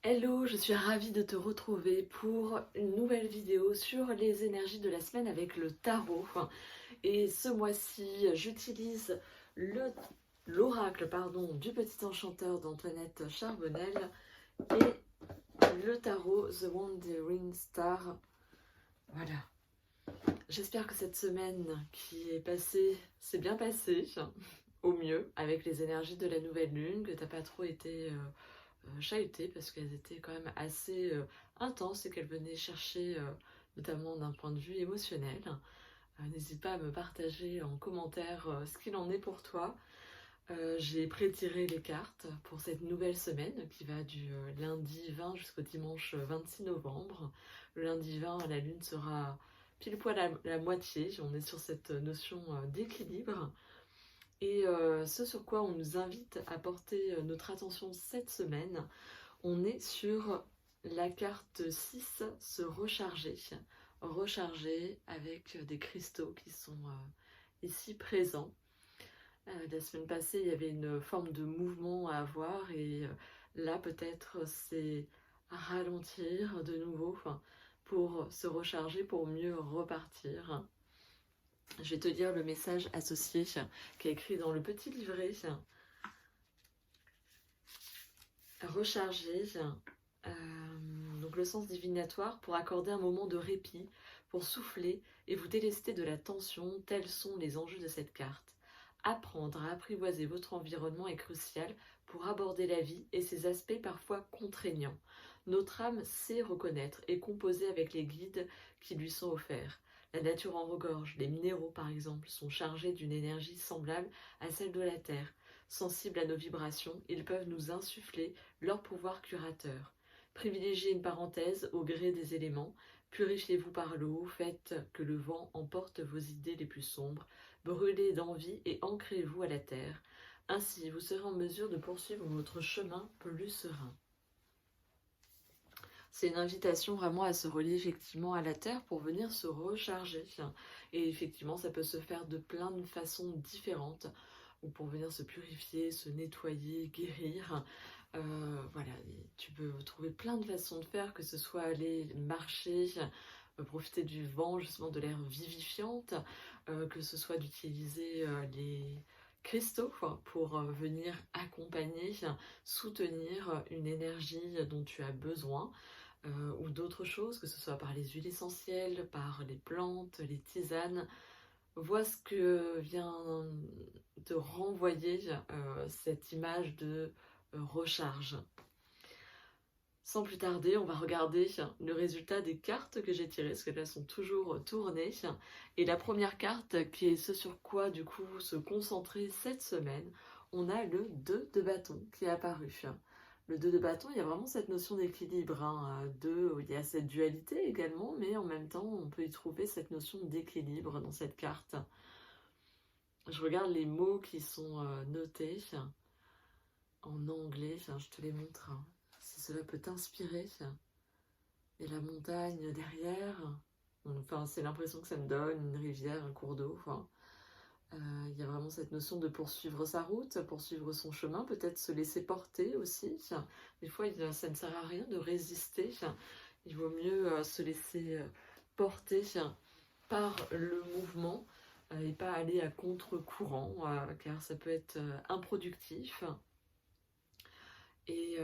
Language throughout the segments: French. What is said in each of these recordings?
Hello, je suis ravie de te retrouver pour une nouvelle vidéo sur les énergies de la semaine avec le tarot. Et ce mois-ci, j'utilise l'oracle du petit enchanteur d'Antoinette Charbonnel et le tarot The Wandering Star. Voilà. J'espère que cette semaine qui est passée s'est bien passée, au mieux, avec les énergies de la nouvelle lune, que t'as pas trop été chahutée parce qu'elles étaient quand même assez intenses et qu'elles venaient chercher notamment d'un point de vue émotionnel. N'hésite pas à me partager en commentaire ce qu'il en est pour toi. J'ai pré-tiré les cartes pour cette nouvelle semaine qui va du lundi 20 jusqu'au dimanche 26 novembre. Le lundi 20, la lune sera pile poil à la moitié. On est sur cette notion d'équilibre. Et ce sur quoi on nous invite à porter notre attention cette semaine, on est sur la carte 6, se recharger. Recharger avec des cristaux qui sont ici présents. La semaine passée, il y avait une forme de mouvement à avoir et là peut-être c'est ralentir de nouveau pour se recharger, pour mieux repartir. Je vais te lire le message associé qui est écrit dans le petit livret. Recharger, donc le sens divinatoire pour accorder un moment de répit, pour souffler et vous délester de la tension, tels sont les enjeux de cette carte. Apprendre à apprivoiser votre environnement est crucial pour aborder la vie et ses aspects parfois contraignants. Notre âme sait reconnaître et composer avec les guides qui lui sont offerts. La nature en regorge, les minéraux par exemple sont chargés d'une énergie semblable à celle de la terre. Sensibles à nos vibrations, ils peuvent nous insuffler leur pouvoir curateur. Privilégiez une parenthèse au gré des éléments, purifiez-vous par l'eau, faites que le vent emporte vos idées les plus sombres, brûlez d'envie et ancrez-vous à la terre. Ainsi, vous serez en mesure de poursuivre votre chemin plus serein. C'est une invitation vraiment à se relier effectivement à la terre pour venir se recharger. Et effectivement, ça peut se faire de plein de façons différentes, ou pour venir se purifier, se nettoyer, guérir. Voilà, tu peux trouver plein de façons de faire, que ce soit aller marcher, profiter du vent, justement de l'air vivifiante, que ce soit d'utiliser les cristaux pour venir accompagner, soutenir une énergie dont tu as besoin, ou d'autres choses, que ce soit par les huiles essentielles, par les plantes, les tisanes. Vois ce que vient te renvoyer cette image de recharge. Sans plus tarder, on va regarder le résultat des cartes que j'ai tirées, parce qu'elles sont toujours tournées. Et la première carte, qui est ce sur quoi du coup se concentrer cette semaine, on a le 2 de bâton qui est apparu. Le 2 de bâton, il y a vraiment cette notion d'équilibre. Il y a cette dualité également, mais en même temps, on peut y trouver cette notion d'équilibre dans cette carte. Je regarde les mots qui sont notés en anglais, je te les montre, si cela peut t'inspirer. Et la montagne derrière, enfin c'est l'impression que ça me donne, une rivière, un cours d'eau. Il y a vraiment cette notion de poursuivre sa route, poursuivre son chemin, peut-être se laisser porter aussi. Des fois, ça ne sert à rien de résister. Il vaut mieux se laisser porter par le mouvement et pas aller à contre-courant, car ça peut être improductif. Et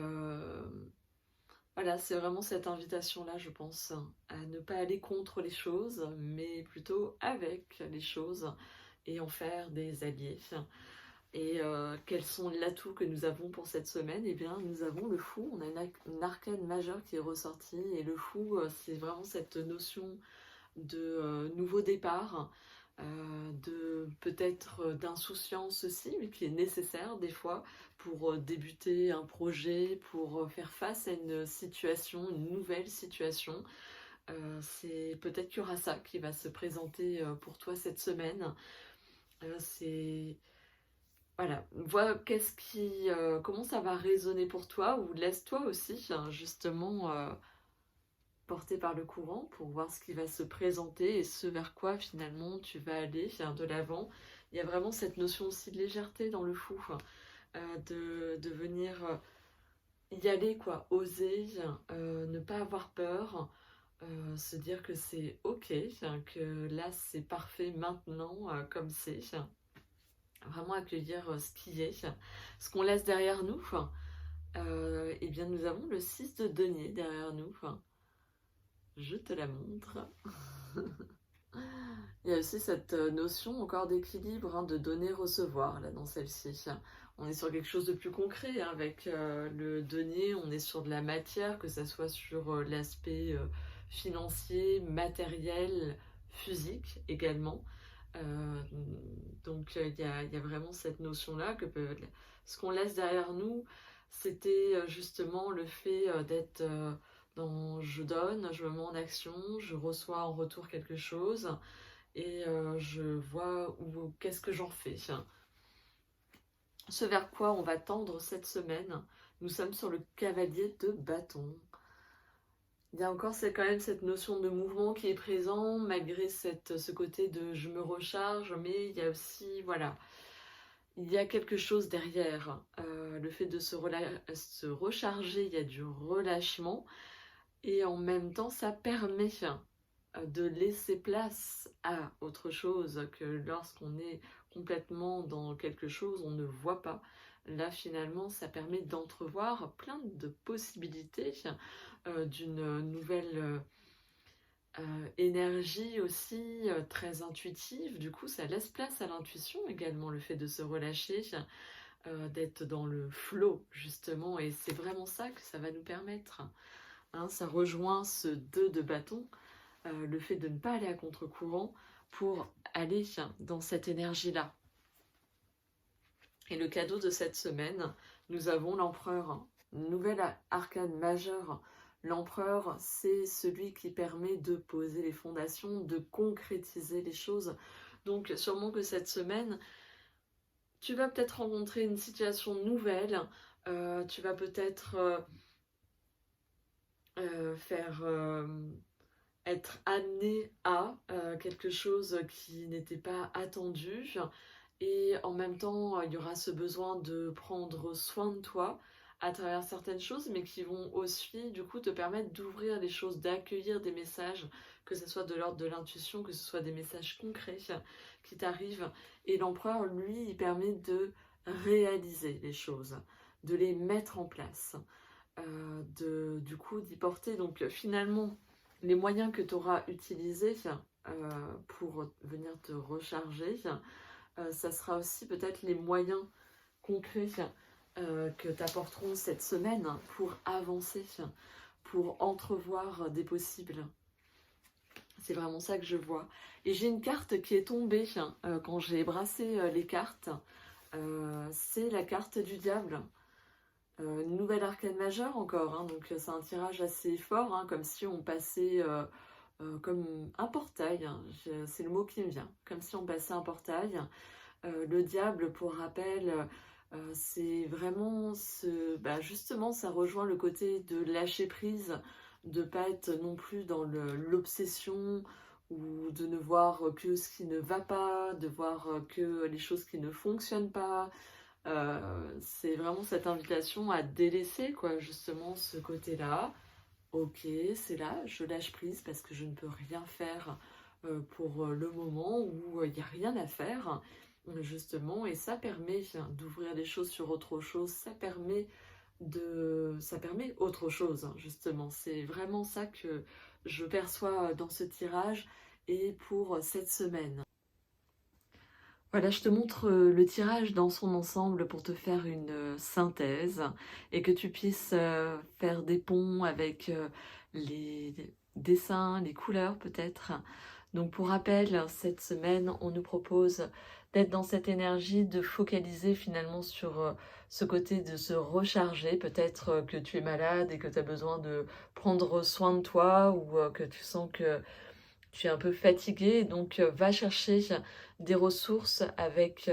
voilà, c'est vraiment cette invitation-là, je pense, à ne pas aller contre les choses, mais plutôt avec les choses et en faire des alliés. Et quels sont l'atout que nous avons pour cette semaine? Eh bien, nous avons le fou, on a une arcane majeure qui est ressortie, et le fou, c'est vraiment cette notion de nouveau départ, de peut-être d'insouciance aussi, mais qui est nécessaire des fois pour débuter un projet, pour faire face à une situation, une nouvelle situation. C'est peut-être qu'il y aura ça qui va se présenter pour toi cette semaine. C'est voilà, vois comment ça va résonner pour toi, ou laisse-toi aussi justement porté par le courant pour voir ce qui va se présenter et ce vers quoi finalement tu vas aller de l'avant. Il y a vraiment cette notion aussi de légèreté dans le fou, de venir y aller quoi, oser, ne pas avoir peur, se dire que c'est ok, que là c'est parfait maintenant comme c'est, vraiment accueillir ce qui est, ce qu'on laisse derrière nous. Eh bien nous avons le 6 de denier derrière nous, je te la montre. Il y a aussi cette notion encore d'équilibre, de donner-recevoir là dans celle-ci. On est sur quelque chose de plus concret avec le denier, on est sur de la matière, que ce soit sur l'aspect financier, matériel, physique également. Euh, donc il y a vraiment cette notion-là que ce qu'on laisse derrière nous, c'était justement le fait d'être dans je donne, je me mets en action, je reçois en retour quelque chose et je vois qu'est-ce que j'en fais. Ce vers quoi on va tendre cette semaine, nous sommes sur le cavalier de bâton. Il y a encore quand même cette notion de mouvement qui est présent, malgré ce côté de je me recharge, mais il y a aussi, voilà, il y a quelque chose derrière. Le fait de se recharger, il y a du relâchement, et en même temps, ça permet de laisser place à autre chose que lorsqu'on est complètement dans quelque chose, on ne voit pas. Là, finalement, ça permet d'entrevoir plein de possibilités d'une nouvelle énergie aussi très intuitive. Du coup, ça laisse place à l'intuition également, le fait de se relâcher, d'être dans le flow, justement. Et c'est vraiment ça que ça va nous permettre. Ça rejoint ce 2 de bâton, le fait de ne pas aller à contre-courant pour aller dans cette énergie-là. Et le cadeau de cette semaine, nous avons l'empereur, nouvel arcane majeur. L'empereur, c'est celui qui permet de poser les fondations, de concrétiser les choses. Donc sûrement que cette semaine, tu vas peut-être rencontrer une situation nouvelle, tu vas peut-être être amené à quelque chose qui n'était pas attendu. Et en même temps, il y aura ce besoin de prendre soin de toi à travers certaines choses, mais qui vont aussi, du coup, te permettre d'ouvrir les choses, d'accueillir des messages, que ce soit de l'ordre de l'intuition, que ce soit des messages concrets qui t'arrivent. Et l'empereur, lui, il permet de réaliser les choses, de les mettre en place, du coup, d'y porter. Donc, finalement, les moyens que tu auras utilisés pour venir te recharger, ça sera aussi peut-être les moyens concrets que t'apporteront cette semaine pour avancer, pour entrevoir des possibles. C'est vraiment ça que je vois. Et j'ai une carte qui est tombée quand j'ai brassé les cartes. C'est la carte du diable. Une nouvelle arcane majeure encore, donc c'est un tirage assez fort, comme si on passait comme un portail, c'est le mot qui me vient, comme si on passait un portail. Le diable, pour rappel, c'est vraiment justement, ça rejoint le côté de lâcher prise, de pas être non plus dans l'obsession ou de ne voir que ce qui ne va pas, de voir que les choses qui ne fonctionnent pas. C'est vraiment cette invitation à délaisser, quoi, justement, ce côté-là. Ok, c'est là, je lâche prise parce que je ne peux rien faire pour le moment où il n'y a rien à faire, justement, et ça permet d'ouvrir les choses sur autre chose, ça permet autre chose, justement. C'est vraiment ça que je perçois dans ce tirage et pour cette semaine. Voilà, je te montre le tirage dans son ensemble pour te faire une synthèse et que tu puisses faire des ponts avec les dessins, les couleurs peut-être. Donc pour rappel, cette semaine, on nous propose d'être dans cette énergie, de focaliser finalement sur ce côté de se recharger. Peut-être que tu es malade et que tu as besoin de prendre soin de toi ou que tu sens que tu es un peu fatigué, donc va chercher des ressources avec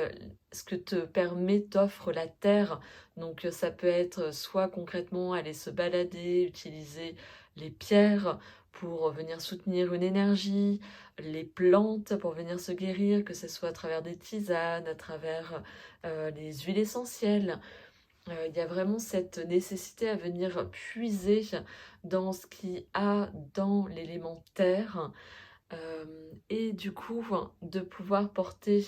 ce que te permet, t'offre la terre. Donc ça peut être soit concrètement aller se balader, utiliser les pierres pour venir soutenir une énergie, les plantes pour venir se guérir, que ce soit à travers des tisanes, à travers les huiles essentielles. Il y a vraiment cette nécessité à venir puiser dans ce qu'il a dans l'élément terre, et du coup, de pouvoir porter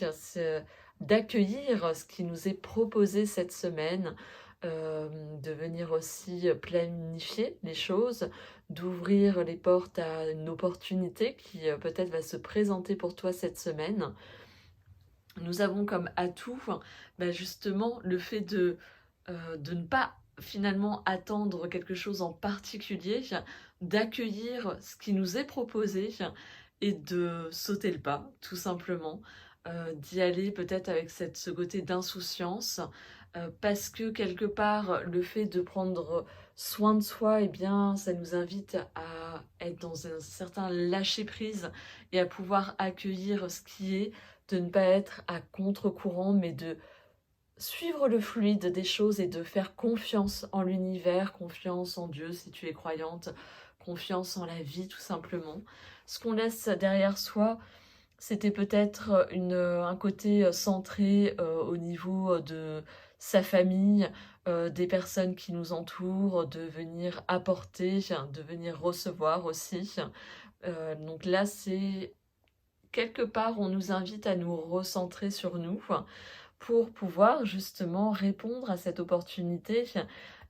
d'accueillir ce qui nous est proposé cette semaine, de venir aussi planifier les choses, d'ouvrir les portes à une opportunité qui peut-être va se présenter pour toi cette semaine. Nous avons comme atout, justement, le fait de ne pas finalement attendre quelque chose en particulier, d'accueillir ce qui nous est proposé et de sauter le pas, tout simplement, d'y aller peut-être avec ce côté d'insouciance, parce que quelque part, le fait de prendre soin de soi, eh bien, ça nous invite à être dans un certain lâcher-prise et à pouvoir accueillir ce qui est, de ne pas être à contre-courant, mais de suivre le fluide des choses et de faire confiance en l'univers, confiance en Dieu si tu es croyante, confiance en la vie tout simplement. Ce qu'on laisse derrière soi, c'était peut-être un côté centré au niveau de sa famille, des personnes qui nous entourent, de venir apporter, de venir recevoir aussi. Donc là, c'est quelque part, on nous invite à nous recentrer sur nous pour pouvoir justement répondre à cette opportunité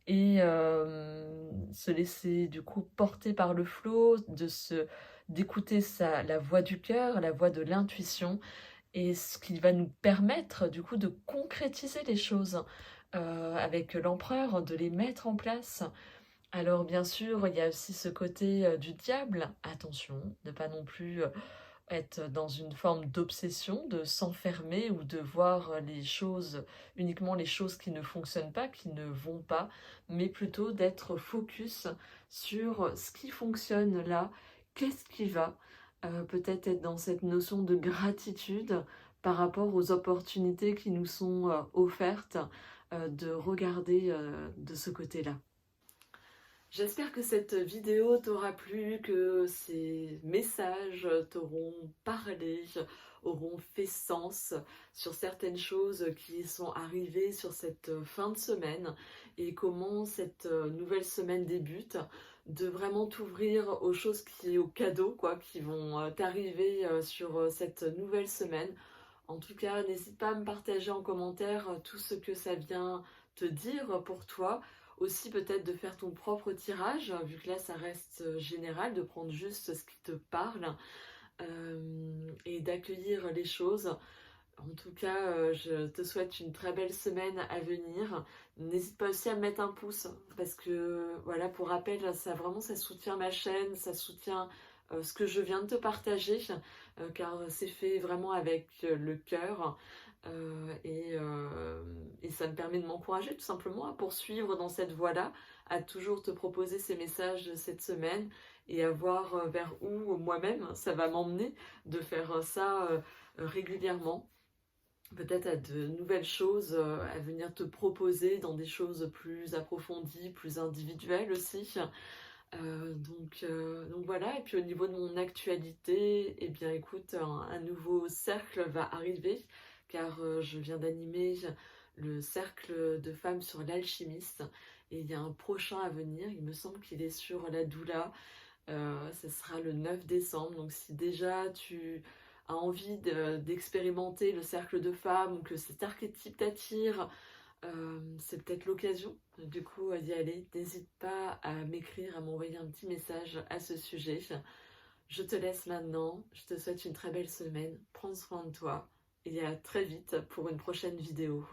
et se laisser du coup porter par le flot, d'écouter la voix du cœur, la voix de l'intuition, et ce qui va nous permettre du coup de concrétiser les choses avec l'empereur, de les mettre en place. Alors bien sûr, il y a aussi ce côté du diable. Attention, ne pas non plus être dans une forme d'obsession, de s'enfermer ou de voir les choses, uniquement les choses qui ne fonctionnent pas, qui ne vont pas, mais plutôt d'être focus sur ce qui fonctionne là, qu'est-ce qui va, peut-être être dans cette notion de gratitude par rapport aux opportunités qui nous sont offertes, de regarder de ce côté-là. J'espère que cette vidéo t'aura plu, que ces messages t'auront parlé, auront fait sens sur certaines choses qui sont arrivées sur cette fin de semaine et comment cette nouvelle semaine débute, de vraiment t'ouvrir aux choses aux cadeaux quoi, qui vont t'arriver sur cette nouvelle semaine. En tout cas, n'hésite pas à me partager en commentaire tout ce que ça vient te dire pour toi. Aussi peut-être de faire ton propre tirage, vu que là ça reste général, de prendre juste ce qui te parle et d'accueillir les choses. En tout cas, je te souhaite une très belle semaine à venir. N'hésite pas aussi à me mettre un pouce, parce que voilà, pour rappel, ça soutient ma chaîne, ça soutient ce que je viens de te partager, car c'est fait vraiment avec le cœur. Et ça me permet de m'encourager tout simplement à poursuivre dans cette voie-là, à toujours te proposer ces messages cette semaine et à voir vers où moi-même ça va m'emmener de faire ça régulièrement. Peut-être à de nouvelles choses à venir te proposer dans des choses plus approfondies, plus individuelles aussi. Donc voilà, et puis au niveau de mon actualité, eh bien écoute, un nouveau cercle va arriver, car je viens d'animer le cercle de femmes sur l'alchimiste, et il y a un prochain à venir, il me semble qu'il est sur la doula, ce sera le 9 décembre, donc si déjà tu as envie d'expérimenter le cercle de femmes, ou que cet archétype t'attire, c'est peut-être l'occasion du coup d'y aller. N'hésite pas à m'écrire, à m'envoyer un petit message à ce sujet. Je te laisse maintenant, je te souhaite une très belle semaine, prends soin de toi et à très vite pour une prochaine vidéo.